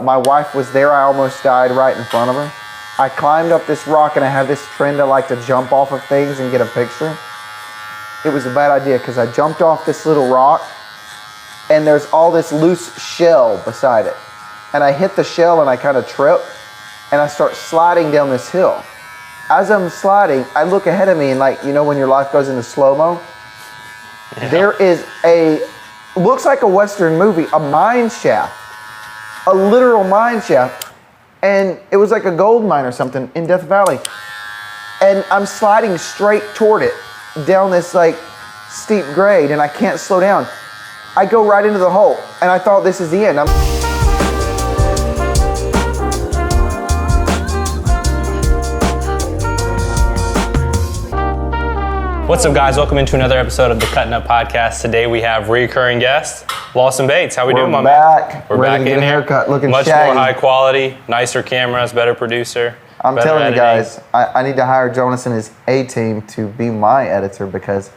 My wife was there. I almost died right in front of her. I climbed up this rock, and I have this trend. I like to jump off of things and get a picture. It was a bad idea because I jumped off this little rock, and there's all this loose shell beside it. And I hit the shell, and I kind of trip, and I start sliding down this hill. As I'm sliding, I look ahead of me, and like, you know when your life goes into slow-mo? Yeah. There is looks like a Western movie, a mine shaft, a literal mine shaft. And it was like a gold mine or something in Death Valley. And I'm sliding straight toward it down this like steep grade, and I can't slow down. I go right into the hole, and I thought this is the end. What's up, guys? Welcome into another episode of the Cutting Up Podcast. Today we have recurring guest, Lawson Bates. How we doing, my man? We're back. Ready to get a haircut, looking much shaggy. more high quality, nicer cameras, better producer. I'm telling you guys, I need to hire Jonas and his A-team to be my editor because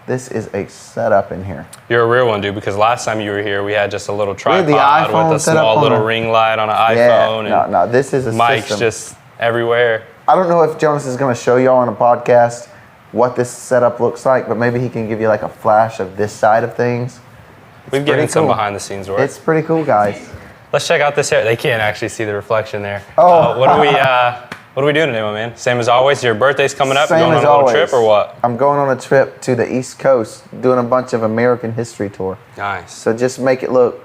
this is a setup in here. You're a real one, dude, because last time you were here, we had just a little tripod with a small little ring light on an iPhone. Yeah, no, this is a mics system. Just everywhere. I don't know if Jonas is going to show y'all on a podcast what this setup looks like, but maybe he can give you like a flash of this side of things. We've given some behind the scenes work. It's pretty cool, guys. Let's check out this hair. They can't actually see the reflection there. Oh. What are we doing today, my man? Same as always. Your birthday's coming up. Same you going as on a little always. trip or what? I'm going on a trip to the East Coast, doing a bunch of American history tour. Nice. So just make it look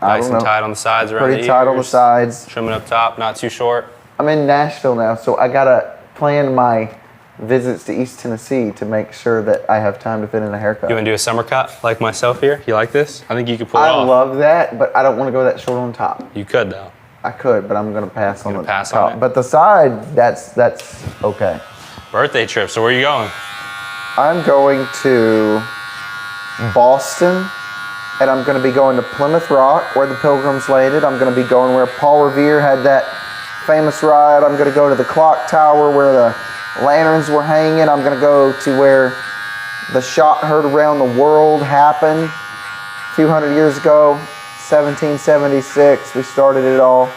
nice and tight on the sides around the ears. Pretty tight on the sides. Trimming up top, not too short. I'm in Nashville now, so I gotta plan my visits to East Tennessee to make sure that I have time to fit in a haircut. You want to do a summer cut like myself here? You like this? I think you could pull it off. I love that, but I don't want to go that short on top. You could though. I could, but I'm gonna pass on the top. On it. But the side, that's okay. Birthday trip. So where are you going? I'm going to Boston, and I'm gonna be going to Plymouth Rock, where the Pilgrims landed. I'm gonna be going where Paul Revere had that famous ride. I'm gonna go to the clock tower where the lanterns were hanging. I'm gonna go to where the shot heard around the world happened a few hundred years ago, 1776. We started it all.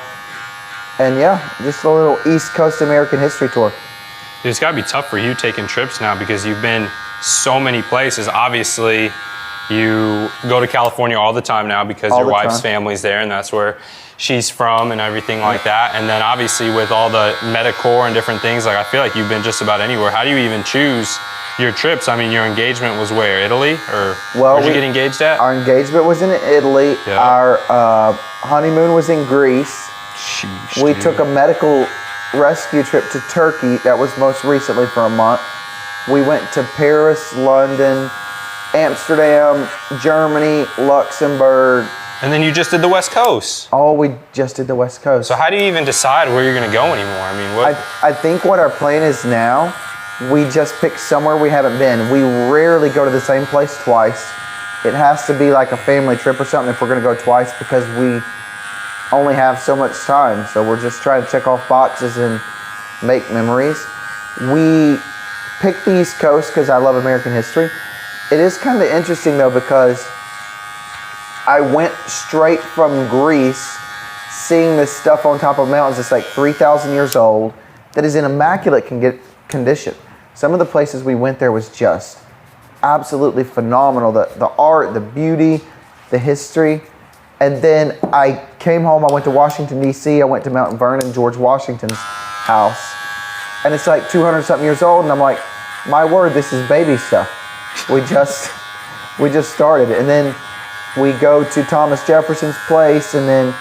And yeah, just a little East Coast American history tour. Dude, it's gotta be tough for you taking trips now because you've been so many places. Obviously, you go to California all the time now because your wife's family's there and that's where she's from and everything like that. And then obviously with all the Medicore and different things, like I feel like you've been just about anywhere. How do you even choose your trips? I mean, your engagement was where, Italy? Or where'd you get engaged at? Our engagement was in Italy. Yeah. Our honeymoon was in Greece. Sheesh, we took a medical rescue trip to Turkey. That was most recently for a month. We went to Paris, London, Amsterdam, Germany, Luxembourg. And then you just did the West Coast. Oh, we just did the West Coast. So how do you even decide where you're gonna go anymore? I mean, what? I think what our plan is now, we just pick somewhere we haven't been. We rarely go to the same place twice. It has to be like a family trip or something if we're gonna go twice because we only have so much time. So we're just trying to check off boxes and make memories. We picked the East Coast because I love American history. It is kind of interesting though because I went straight from Greece, seeing this stuff on top of mountains that's like 3,000 years old, that is in immaculate condition. Some of the places we went there was just absolutely phenomenal. The art, the beauty, the history. And then I came home, I went to Washington, D.C., I went to Mount Vernon, George Washington's house. And it's like 200 something years old, and I'm like, my word, this is baby stuff. We just started. And then we go to Thomas Jefferson's place, and then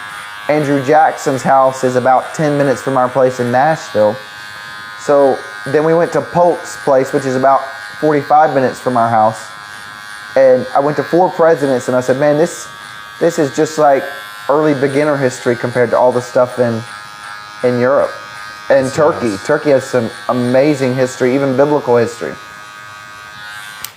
Andrew Jackson's house is about 10 minutes from our place in Nashville. So then we went to Polk's place, which is about 45 minutes from our house. And I went to 4 presidents, and I said, man, this is just like early beginner history compared to all the stuff in Europe. And Turkey. Nice. Turkey has some amazing history, even biblical history.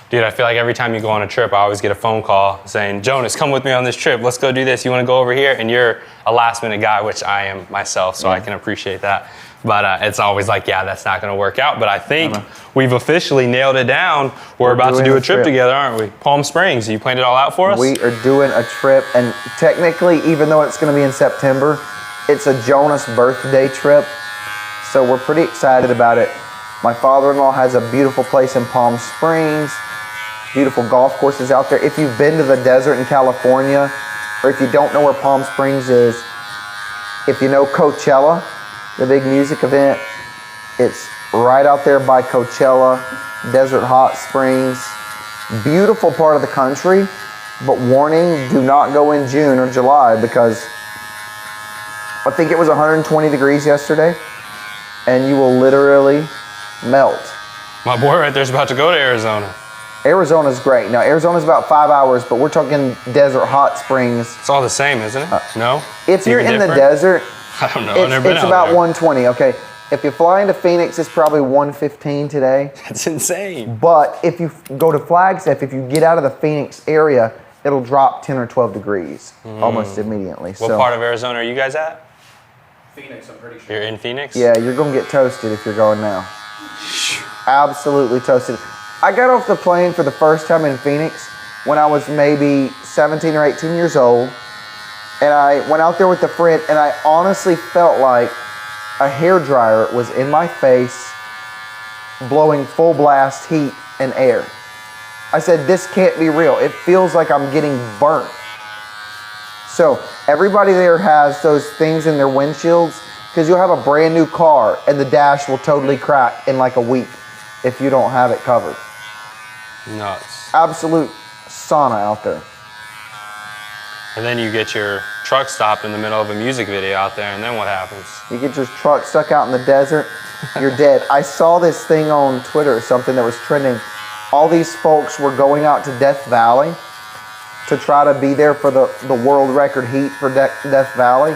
Dude, I feel like every time you go on a trip, I always get a phone call saying, Jonas, come with me on this trip. Let's go do this. You want to go over here? And you're a last minute guy, which I am myself, so I can appreciate that. But it's always like, yeah, that's not going to work out. But I think we've officially nailed it down. We're about to do a trip together, aren't we? Palm Springs. You planned it all out for us? We are doing a trip. And technically, even though it's going to be in September, It's a Jonas birthday trip, so we're pretty excited about it. My father-in-law has a beautiful place in Palm Springs, beautiful golf courses out there. If you've been to the desert in California, or if you don't know where Palm Springs is, if you know Coachella, the big music event, it's right out there by Coachella, Desert Hot Springs. Beautiful part of the country, but warning, do not go in June or July because I think it was 120 degrees yesterday, and you will literally melt. My boy right there's about to go to Arizona. Arizona's great. Now, Arizona's about 5 hours, but we're talking Desert Hot Springs. It's all the same, isn't it? No? If you're in the desert, I don't know. I've never been it's out about there. 120, okay? If you fly into Phoenix, it's probably 115 today. That's insane. But if you go to Flagstaff, if you get out of the Phoenix area, it'll drop 10 or 12 degrees almost immediately. What part of Arizona are you guys at? Phoenix, I'm pretty sure. You're in Phoenix? Yeah, you're going to get toasted if you're going now. Absolutely toasted. I got off the plane for the first time in Phoenix when I was maybe 17 or 18 years old. And I went out there with a friend, and I honestly felt like a hairdryer was in my face, blowing full blast heat and air. I said, this can't be real. It feels like I'm getting burnt. So everybody there has those things in their windshields because you'll have a brand new car and the dash will totally crack in like a week if you don't have it covered. Nuts. Absolute sauna out there. And then you get your truck stopped in the middle of a music video out there, and then what happens? You get your truck stuck out in the desert, you're dead. I saw this thing on Twitter, something that was trending. All these folks were going out to Death Valley to try to be there for the world record heat for Death Valley.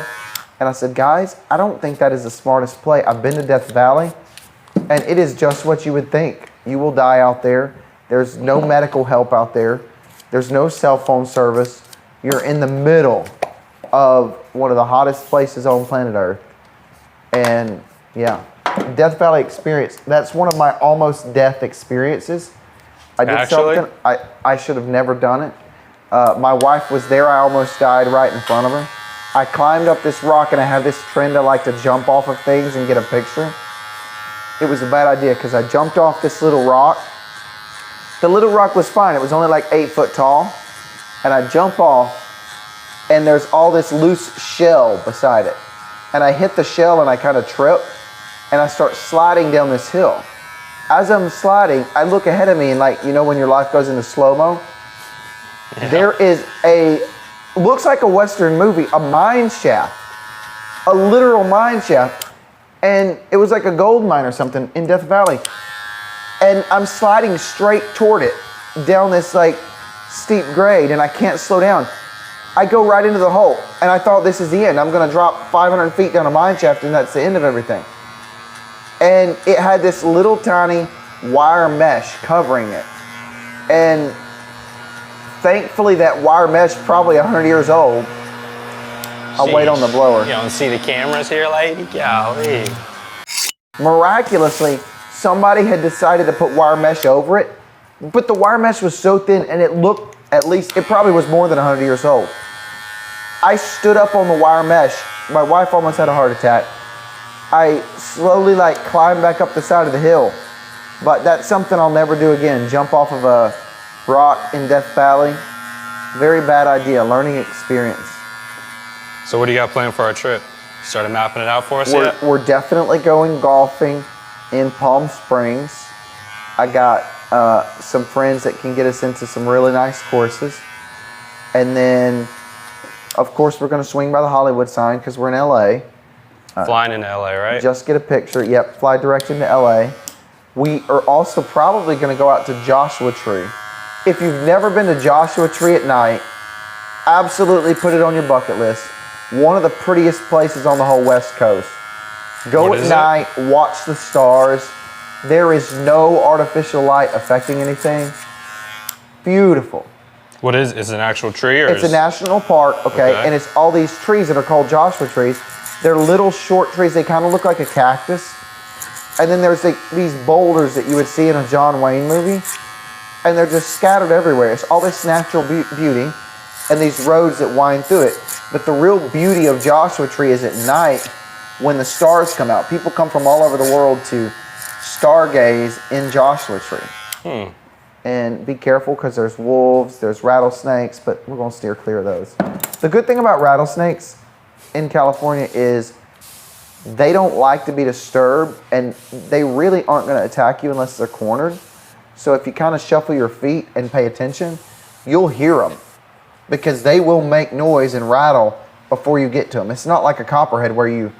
And I said, guys, I don't think that is the smartest play. I've been to Death Valley, and it is just what you would think. You will die out there. There's no medical help out there. There's no cell phone service. You're in the middle of one of the hottest places on planet Earth. And yeah, Death Valley experience. That's one of my almost death experiences. I did something, I should have never done it. My wife was there. I almost died right in front of her. I climbed up this rock, and I have this trend. I like to jump off of things and get a picture. It was a bad idea because I jumped off this little rock. The little rock was fine. It was only like 8 foot tall. And I jump off, and there's all this loose shell beside it. And I hit the shell, and I kind of trip, and I start sliding down this hill. As I'm sliding, I look ahead of me, and like, you know when your life goes into slow-mo? Yeah. There is looks like a Western movie, a mine shaft. A literal mine shaft. And it was like a gold mine or something in Death Valley. And I'm sliding straight toward it, down this like steep grade, and I can't slow down. I go right into the hole, and I thought this is the end. I'm gonna drop 500 feet down a mine shaft, and that's the end of everything. And it had this little tiny wire mesh covering it. And thankfully that wire mesh, probably 100 years old. I'll wait on the blower. You don't see the cameras here, lady? Golly. Miraculously, somebody had decided to put wire mesh over it, but the wire mesh was so thin, and it looked, at least, it probably was more than 100 years old. I stood up on the wire mesh. My wife almost had a heart attack. I slowly climbed back up the side of the hill, but that's something I'll never do again. Jump off of a rock in Death Valley. Very bad idea, learning experience. So what do you got planned for our trip? Started mapping it out for us yet? We're definitely going golfing in Palm Springs. I got some friends that can get us into some really nice courses. And then, of course, we're going to swing by the Hollywood sign because we're in LA. Flying into LA, right? Just get a picture. Yep, fly direct into LA. We are also probably going to go out to Joshua Tree. If you've never been to Joshua Tree at night, absolutely put it on your bucket list. One of the prettiest places on the whole West Coast. Go at night, watch the stars. There is no artificial light affecting anything. Beautiful. What is it? Is it an actual tree? Or it's a national park, okay? And it's all these trees that are called Joshua trees. They're little short trees. They kind of look like a cactus. And then there's these boulders that you would see in a John Wayne movie. And they're just scattered everywhere. It's all this natural beauty. and these roads that wind through it. But the real beauty of Joshua Tree is at night when the stars come out. People come from all over the world to stargaze in Joshua Tree. And be careful because there's wolves, there's rattlesnakes, but we're going to steer clear of those. The good thing about rattlesnakes in California is they don't like to be disturbed, and they really aren't going to attack you unless they're cornered. So if you kind of shuffle your feet and pay attention, you'll hear them because they will make noise and rattle before you get to them. It's not like a copperhead where you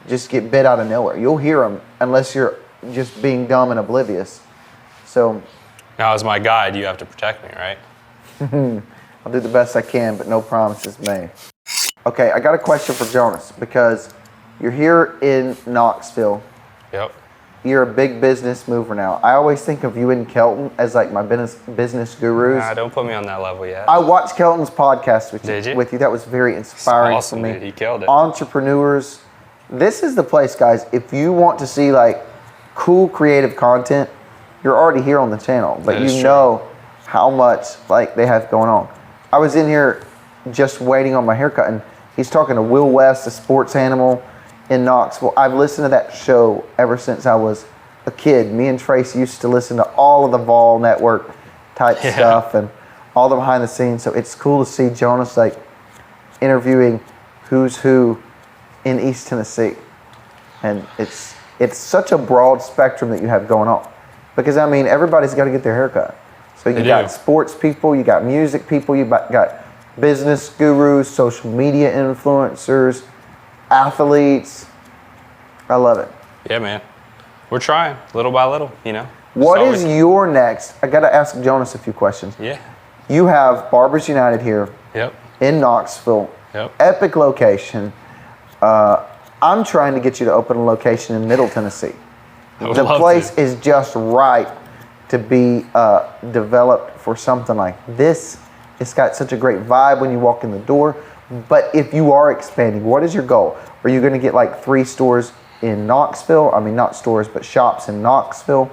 just get bit out of nowhere. You'll hear them unless you're just being dumb and oblivious. So now, as my guide, you have to protect me, right? I'll do the best I can, but no promises made. Okay, I got a question for Jonas because you're here in Knoxville. Yep. You're a big business mover now. I always think of you and Kelton as like my business gurus. Nah, don't put me on that level yet. I watched Kelton's podcast with Did you? With you. That was very inspiring awesome, for me. dude. He killed it. Entrepreneurs. This is the place, guys. If you want to see like cool creative content, you're already here on the channel, but you know how much like they have going on. I was in here just waiting on my haircut, and he's talking to Will West, a sports animal in Knoxville. I've listened to that show ever since I was a kid. Me and Trace used to listen to all of the Vol Network type stuff and all the behind the scenes. So it's cool to see Jonas like interviewing who's who in East Tennessee, and it's such a broad spectrum that you have going on. Because, I mean, everybody's got to get their hair cut. So you got sports people, you got music people, you got business gurus, social media influencers, athletes. I love it. Yeah, man. We're trying, little by little, you know. What is your next? I got to ask Jonas a few questions. Yeah. You have Barbers United here in Knoxville. Epic location. I'm trying to get you to open a location in Middle Tennessee. The place is just right to be developed for something like this. It's got such a great vibe when you walk in the door. But if you are expanding, what is your goal? Are you going to get like 3 stores in Knoxville? I mean, not stores, but shops in Knoxville.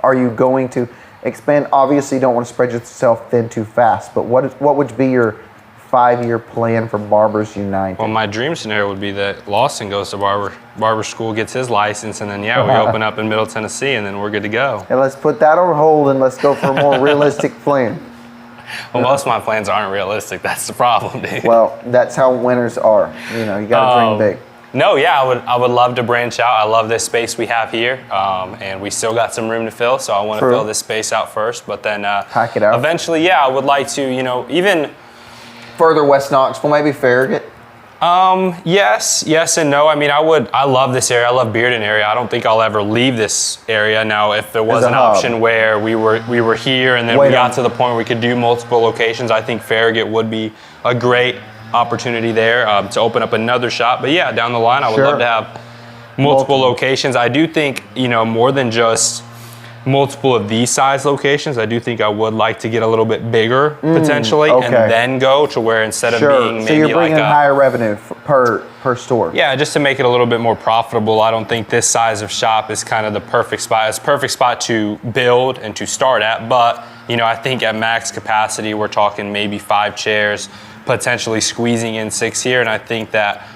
Are you going to expand? Obviously, you don't want to spread yourself thin too fast. But what would be your 5-year plan for Barbers United? Well, my dream scenario would be that Lawson goes to barber school, gets his license, and then we open up in Middle Tennessee, and then we're good to go. And let's put that on hold and let's go for a more realistic plan. Well, most of my plans aren't realistic. That's the problem, dude. Well, that's how winners are. You know, you got to dream big. No, yeah, I would love to branch out. I love this space we have here, and we still got some room to fill. So I want to fill this space out first, but then hack it out. Eventually, yeah, I would like to, you know, even further west Knoxville, maybe Farragut. Yes and no. I mean, I love this area. I love Bearden area. I don't think I'll ever leave this area. Now, if there was an option where we were here and then we got to the point where we could do multiple locations, I think Farragut would be a great opportunity there to open up another shop. But yeah, down the line, I would love to have multiple locations. I do think, you know, more than just multiple of these size locations, I do think I would like to get a little bit bigger potentially, and then go to where instead of being maybe so you're bringing like higher revenue per store. Yeah, just to make it a little bit more profitable. I don't think this size of shop is kind of the perfect spot. It's a perfect spot to build and to start at, but you know, I think at max capacity, we're talking maybe 5 chairs, potentially squeezing in 6 here, and I think that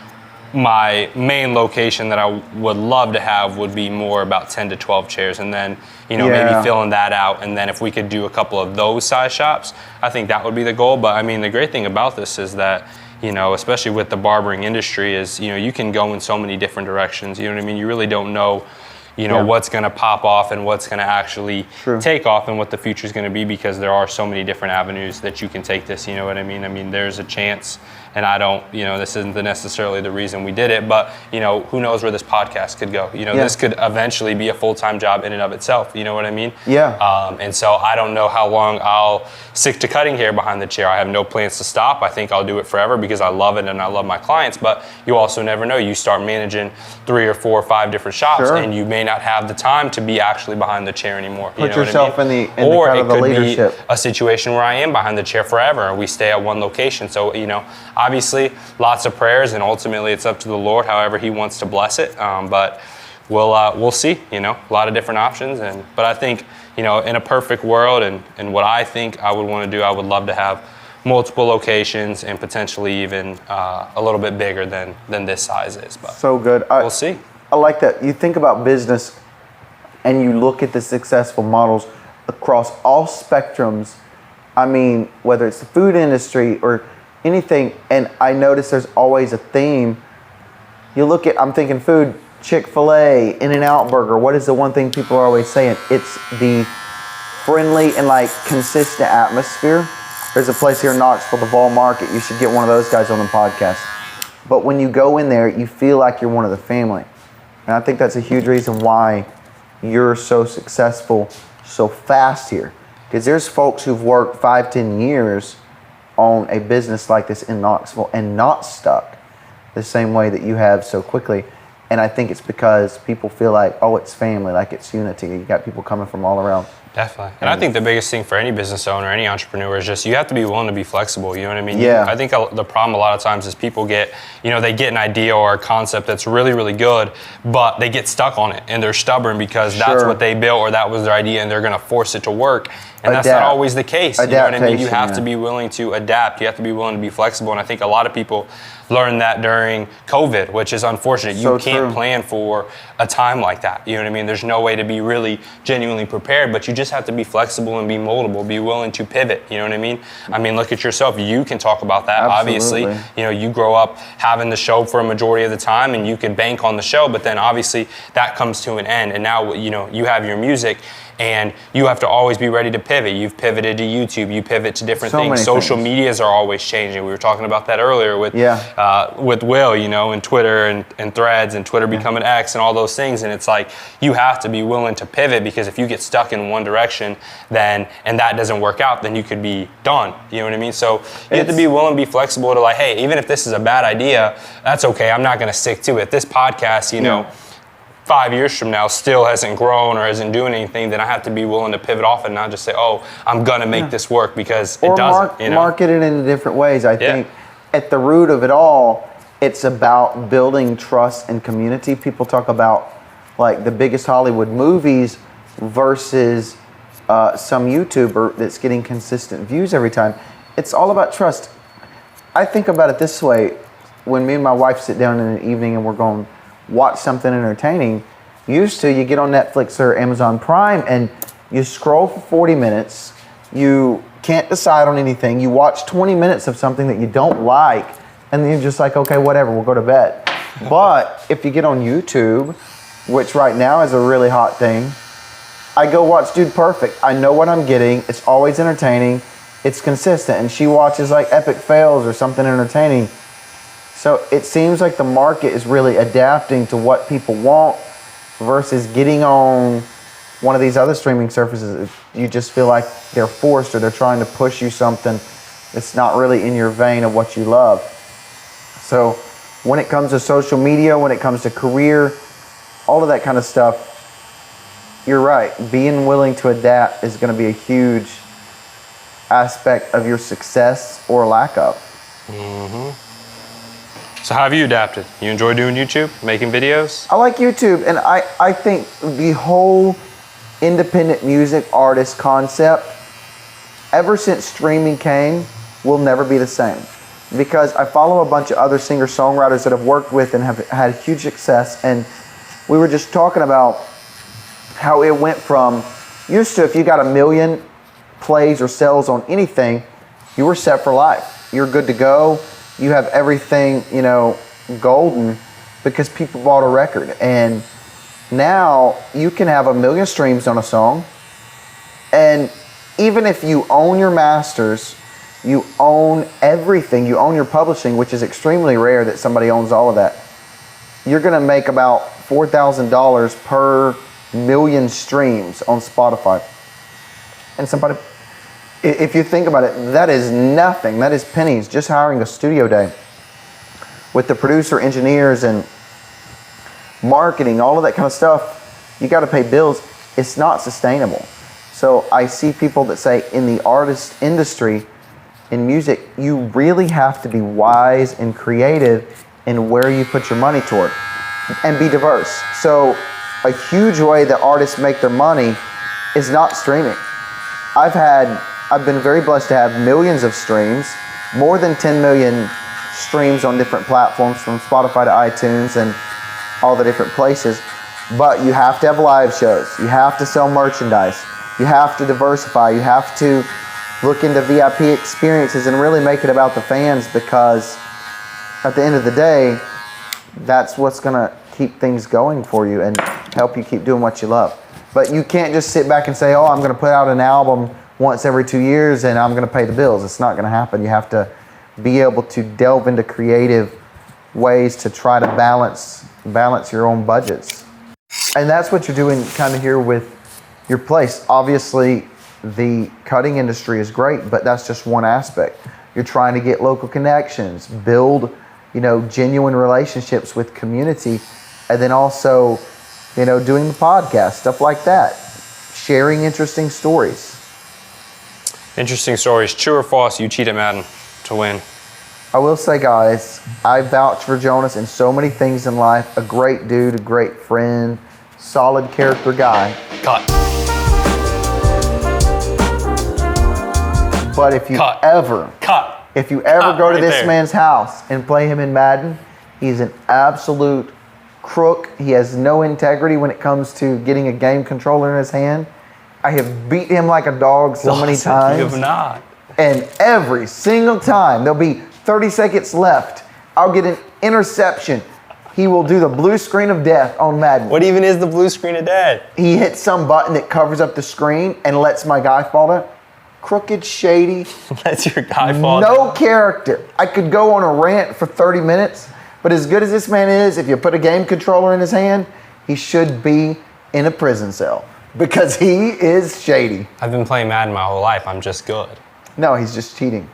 my main location that I would love to have would be more about 10 to 12 chairs, and then, you know, maybe filling that out. And then if we could do a couple of those size shops, I think that would be the goal. But I mean, the great thing about this is that, you know, especially with the barbering industry, is, you know, you can go in so many different directions. You know what I mean? You really don't know, you know, what's going to pop off and what's going to actually take off and what the future is going to be, because there are so many different avenues that you can take this. You know what I mean? I mean, there's a chance. And I don't, you know, this isn't necessarily the reason we did it, but, you know, who knows where this podcast could go. You know, this could eventually be a full-time job in and of itself. You know what I mean? Yeah. And so I don't know how long I'll stick to cutting hair behind the chair. I have no plans to stop. I think I'll do it forever because I love it and I love my clients. But you also never know. You start managing 3 or 4 or 5 different shops, and you may not have the time to be actually behind the chair anymore. Put yourself in the kind of the leadership. Or it could be a situation where I am behind the chair forever and we stay at one location. So, you know, obviously, lots of prayers, and ultimately it's up to the Lord, however He wants to bless it. But we'll see. You know, a lot of different options, but I think, you know, in a perfect world, and what I think I would want to do, I would love to have multiple locations and potentially even a little bit bigger than this size is. But so good. We'll see. I like that. You think about business and you look at the successful models across all spectrums. I mean, whether it's the food industry or anything, and I notice there's always a theme. You look at, I'm thinking food, Chick-fil-A, In-N-Out Burger. What is the one thing people are always saying? It's the friendly and like consistent atmosphere. There's a place here in Knoxville, the Vols Market. You should get one of those guys on the podcast. But when you go in there, you feel like you're one of the family. And I think that's a huge reason why you're so successful so fast here. Because there's folks who've worked 5-10 years on a business like this in Knoxville and not stuck the same way that you have so quickly. And I think it's because people feel like, oh, it's family, like it's unity. You got people coming from all around. Definitely. And I think the biggest thing for any business owner, any entrepreneur is just you have to be willing to be flexible. You know what I mean? Yeah. I think the problem a lot of times is people get, they get an idea or a concept that's really, really good, but they get stuck on it and they're stubborn because that's what they built or that was their idea and they're going to force it to work. And that's not always the case. You know what I mean? You have to be willing to adapt. You have to be willing to be flexible. And I think a lot of people learned that during COVID, which is unfortunate. You can't plan for a time like that. You know what I mean? There's no way to be really genuinely prepared, but you just have to be flexible and be moldable, be willing to pivot. You know what I mean? I mean, look at yourself. You can talk about that. Absolutely. Obviously, you grow up having the show for a majority of the time and you could bank on the show, but then obviously that comes to an end. And now, you have your music and you have to always be ready to pivot. You've pivoted to YouTube. You pivot to different things. Social medias are always changing. We were talking about that earlier with Will, and Twitter and Threads and Twitter becoming X and all those things. And it's like you have to be willing to pivot because if you get stuck in one direction, and that doesn't work out, then you could be done. You know what I mean? So you have to be willing to be flexible to like, hey, even if this is a bad idea, that's okay. I'm not going to stick to it. This podcast, 5 years from now still hasn't grown or isn't doing anything, then I have to be willing to pivot off and not just say, oh, I'm going to make this work because it doesn't. Market it in different ways. I think at the root of it all, it's about building trust and community. People talk about like the biggest Hollywood movies versus some YouTuber that's getting consistent views every time. It's all about trust. I think about it this way. When me and my wife sit down in the evening and we're going to watch something entertaining, used to you get on Netflix or Amazon Prime and you scroll for 40 minutes, you can't decide on anything, you watch 20 minutes of something that you don't like, and then you're just like, okay, whatever, we'll go to bed. But if you get on YouTube, which right now is a really hot thing, I go watch Dude Perfect. I know what I'm getting, it's always entertaining, it's consistent, and she watches like Epic Fails or something entertaining. So it seems like the market is really adapting to what people want versus getting on one of these other streaming services. You just feel like they're forced or they're trying to push you something that's not really in your vein of what you love. So when it comes to social media, when it comes to career, all of that kind of stuff, you're right. Being willing to adapt is going to be a huge aspect of your success or lack of. Mm-hmm. So how have you adapted? You enjoy doing YouTube, making videos? I like YouTube, and I think the whole independent music artist concept, ever since streaming came, will never be the same. Because I follow a bunch of other singer-songwriters that I've worked with and have had huge success, and we were just talking about how it went from, used to if you got 1 million plays or sales on anything, you were set for life. You're good to go. You have everything, golden because people bought a record. And now you can have 1 million streams on a song. And even if you own your masters, you own everything. You own your publishing, which is extremely rare that somebody owns all of that. You're going to make about $4,000 per 1 million streams on Spotify. And somebody... If you think about it, that is nothing. That is pennies. Just hiring a studio day with the producer, engineers, and marketing, all of that kind of stuff, you got to pay bills. It's not sustainable. So I see people that say in the artist industry, in music, you really have to be wise and creative in where you put your money toward and be diverse. So a huge way that artists make their money is not streaming. I've had I've been very blessed to have millions of streams, more than 10 million streams on different platforms, from Spotify to iTunes and all the different places. But you have to have live shows. You have to sell merchandise. You have to diversify. You have to look into VIP experiences and really make it about the fans, because at the end of the day, that's what's going to keep things going for you and help you keep doing what you love. But you can't just sit back and say, oh, I'm going to put out an album once every 2 years and I'm going to pay the bills. It's not going to happen. You have to be able to delve into creative ways to try to balance your own budgets. And that's what you're doing kind of here with your place. Obviously, the cutting industry is great, but that's just one aspect. You're trying to get local connections, build, genuine relationships with community, and then also, doing the podcast, stuff like that, sharing interesting stories. Interesting stories. True or false, you cheat at Madden to win? I will say, guys, I vouch for Jonas in so many things in life. A great dude, a great friend, solid character guy. Cut. But if you ever go to this man's house and play him in Madden, he's an absolute crook. He has no integrity when it comes to getting a game controller in his hand. I have beat him like a dog so many times. You have not. And every single time, there'll be 30 seconds left, I'll get an interception. He will do the blue screen of death on Madden. What even is the blue screen of death? He hits some button that covers up the screen and lets my guy fall down. Crooked, shady. Lets your guy fall down. No Character. I could go on a rant for 30 minutes, but as good as this man is, if you put a game controller in his hand, he should be in a prison cell because he is shady. I've been playing Madden my whole life. I'm just good. No, he's just cheating.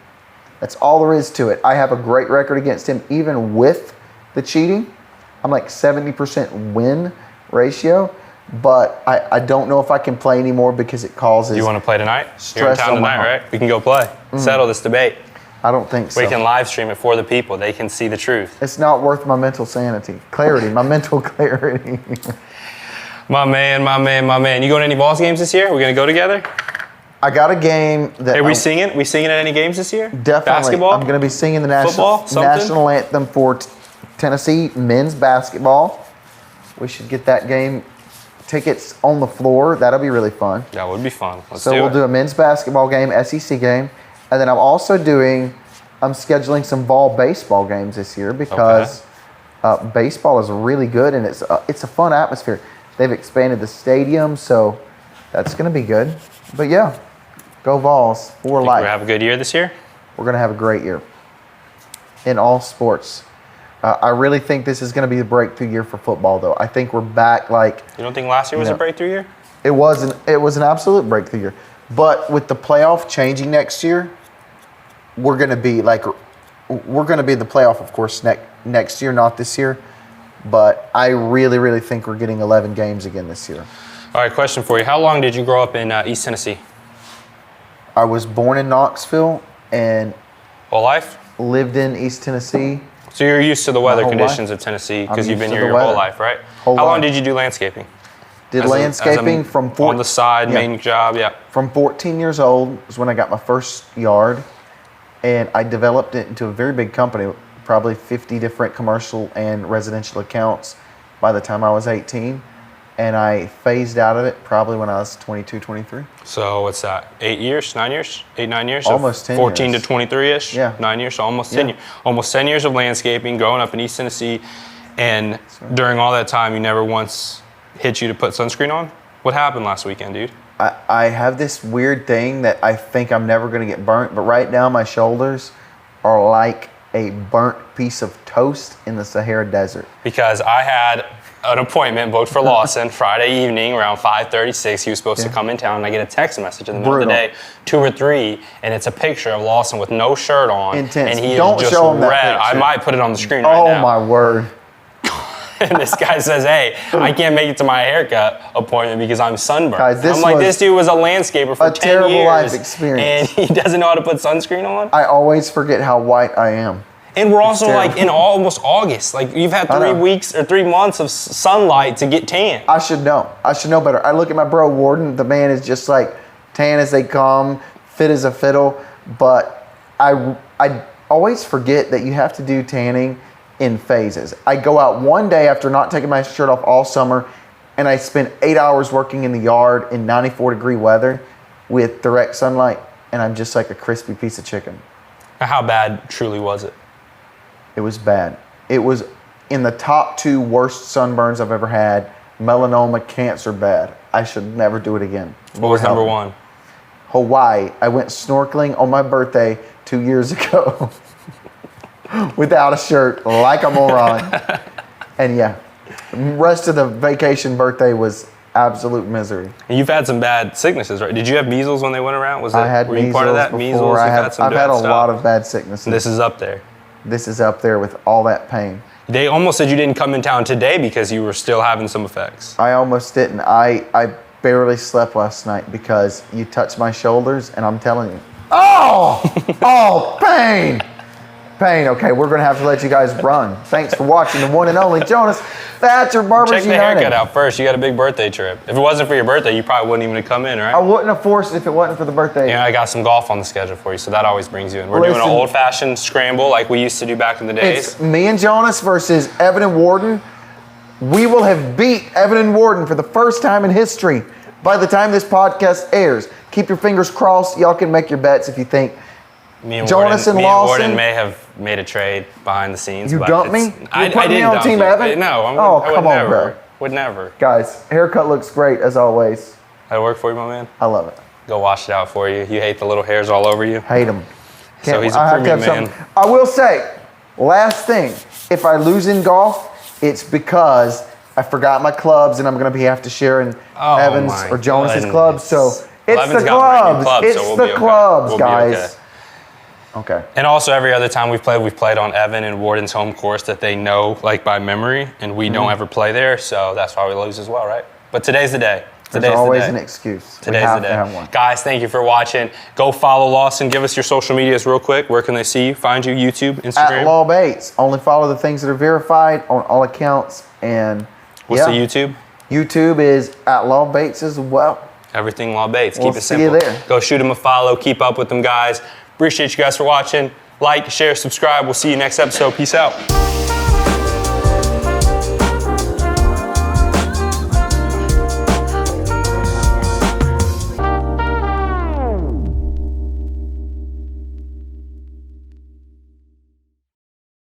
That's all there is to it. I have a great record against him, even with the cheating. I'm like 70% win ratio, but I don't know if I can play anymore because it causes. You want to play tonight? Stress. You're in town tonight, right? We can go play. Settle this debate. I don't think so. We can live stream it for the people. They can see the truth. It's not worth my mental sanity. Clarity, my mental clarity. My man. You going to any Vols games this year? We're going to go together? I got a game that. Are we singing? We singing at any games this year? Definitely. Basketball? I'm going to be singing the Football? national anthem for Tennessee men's basketball. We should get that game tickets on the floor. That'll be really fun. That would be fun. We'll do a men's basketball game, SEC game, and then I'm scheduling some Vol baseball games this year because baseball is really good and it's a fun atmosphere. They've expanded the stadium, so that's going to be good. But yeah, go Vols for life. We're going to have a good year this year? We're going to have a great year in all sports. I really think this is going to be the breakthrough year for football, though. I think we're back like... You don't think last year was a breakthrough year? It was an absolute breakthrough year. But with the playoff changing next year, we're going to be in the playoff, of course, next year, not this year. But I really, really think we're getting 11 games again this year. All right, question for you. How long did you grow up in East Tennessee? I was born in Knoxville and... Whole life? Lived in East Tennessee. So you're used to the weather conditions of Tennessee because you've been here your whole life, right? How long did you do landscaping? Did landscaping from on the side, main job, yeah. From 14 years old was when I got my first yard, and I developed it into a very big company, probably 50 different commercial and residential accounts by the time I was 18. And I phased out of it probably when I was 22, 23. So what's that, 8 years, 9 years? 8, 9 years? Almost 10 14 years. to 23-ish? Yeah. 9 years, so almost 10 years. Almost 10 years of landscaping, growing up in East Tennessee. And during all that time, you never once hit you to put sunscreen on? What happened last weekend, dude? I have this weird thing that I think I'm never going to get burnt, but right now my shoulders are like a burnt piece of toast in the Sahara Desert. Because I had an appointment booked for Lawson Friday evening around 5:36. He was supposed to come in town, and I get a text message in the middle of the day, 2 or 3, and it's a picture of Lawson with no shirt on. Intense. And he Don't is just show him that red. picture. I might put it on the screen right now. Oh my word. And this guy says, hey, I can't make it to my haircut appointment because I'm sunburned. Guys, I'm like, this dude was a landscaper for 10 years. A terrible life experience. And he doesn't know how to put sunscreen on? I always forget how white I am. And we're also like in almost August. Like you've had 3 weeks or 3 months of sunlight to get tan. I should know. I should know better. I look at my bro Warden. The man is just like tan as they come, fit as a fiddle, but I always forget that you have to do tanning in phases. I go out one day after not taking my shirt off all summer, and I spend 8 hours working in the yard in 94-degree weather with direct sunlight, and I'm just like a crispy piece of chicken. How bad truly was it? It was bad. It was in the top 2 worst sunburns I've ever had. Melanoma, cancer, bad. I should never do it again. What was number 1? Hawaii. I went snorkeling on my birthday 2 years ago without a shirt, like a moron. And yeah, the rest of the vacation birthday was absolute misery. And you've had some bad sicknesses, right? Did you have measles when they went around? I had were you measles part of that? before. Measles. I've had a lot of bad sicknesses. This is up there. This is up there with all that pain. They almost said you didn't come in town today because you were still having some effects. I almost didn't. I barely slept last night because you touched my shoulders, and I'm telling you, oh, pain. Pain. Okay, we're going to have to let you guys run. Thanks for watching the one and only Jonas Thatcher Barbers Check the United. haircut out first. You got a big birthday trip. If it wasn't for your birthday, you probably wouldn't even have come in, right? I wouldn't have forced it if it wasn't for the birthday. Yeah, I got some golf on the schedule for you, so that always brings you in. We're doing an old-fashioned scramble like we used to do back in the days. It's me and Jonas versus Evan and Warden. We will have beat Evan and Warden for the first time in history by the time this podcast airs. Keep your fingers crossed. Y'all can make your bets if you think Jonas and Lawson. Warden may have made a trade behind the scenes. You dumped me? I put me didn't on dump Team you. Evan? No, I would come on, never. bro. Would never. Guys, haircut looks great as always. That work for you, my man? I love it. Go wash it out for you. You hate the little hairs all over you? Hate them. So he's a premium man. I will say, last thing, if I lose in golf, it's because I forgot my clubs and I'm going to have to share in Evan's or Jonas's clubs. So it's the clubs. It's the clubs, guys. Okay. And also every other time we've played on Evan and Warden's home course that they know like by memory, and we don't ever play there, so that's why we lose as well, right? But today's the day. There's always an excuse. Today's the day. Guys, thank you for watching. Go follow Lawson. Give us your social medias real quick. Where can they see you? Find you? YouTube, Instagram? At Law Bates. Only follow the things that are verified on all accounts. And what's the YouTube? YouTube is at Law Bates as well. Everything Law Bates. We'll Keep it simple. See you there. Go shoot them a follow. Keep up with them, guys. Appreciate you guys for watching. Like, share, subscribe. We'll see you next episode. Peace out.